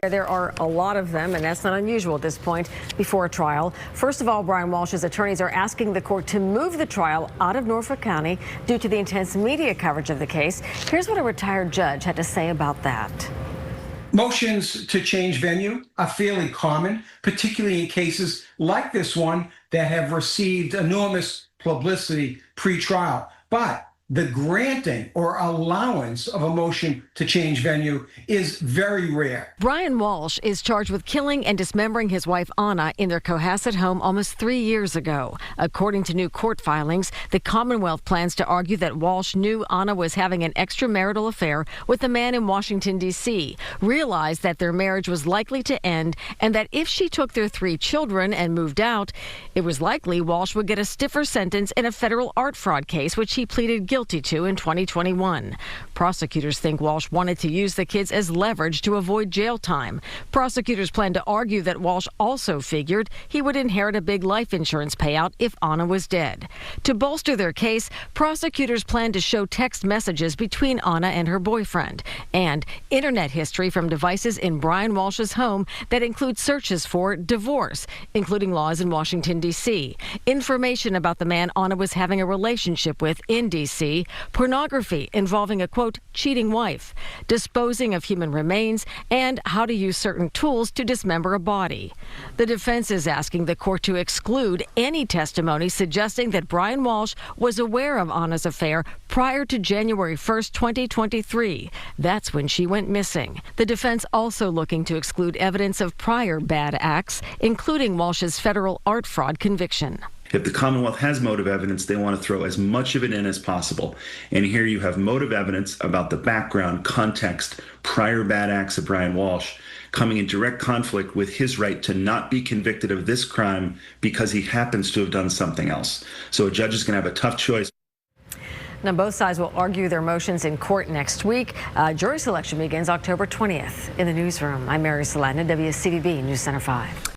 There are a lot of them, and that's not unusual at this point before a trial. First of all, Brian Walsh's attorneys are asking the court to move the trial out of Norfolk County due to the intense media coverage of the case. Here's what a retired judge had to say about that. Motions to change venue are fairly common, particularly in cases like this one that have received enormous publicity pre-trial. But the granting or allowance of a motion to change venue is very rare. Brian Walsh is charged with killing and dismembering his wife Anna in their Cohasset home almost 3 years ago. According to new court filings, the Commonwealth plans to argue that Walsh knew Anna was having an extramarital affair with a man in Washington, D.C., realized that their marriage was likely to end, and that if she took their 3 children and moved out, it was likely Walsh would get a stiffer sentence in a federal art fraud case, which he pleaded guilty to in 2021. Prosecutors think Walsh wanted to use the kids as leverage to avoid jail time. Prosecutors plan to argue that Walsh also figured he would inherit a big life insurance payout if Anna was dead. To bolster their case, prosecutors plan to show text messages between Anna and her boyfriend and internet history from devices in Brian Walsh's home that include searches for divorce, including laws in Washington, D.C., information about the man Anna was having a relationship with in D.C., pornography involving a, quote, cheating wife, disposing of human remains, and how to use certain tools to dismember a body. The defense is asking the court to exclude any testimony suggesting that Brian Walsh was aware of Anna's affair prior to January 1st, 2023. That's when she went missing. The defense also looking to exclude evidence of prior bad acts, including Walsh's federal art fraud conviction. If the Commonwealth has motive evidence, they want to throw as much of it in as possible. And here you have motive evidence about the background, context, prior bad acts of Brian Walsh coming in direct conflict with his right to not be convicted of this crime because he happens to have done something else. So a judge is going to have a tough choice. Now, both sides will argue their motions in court next week. Jury selection begins October 20th. In the newsroom, I'm Mary Saladin, WCVB News Center 5.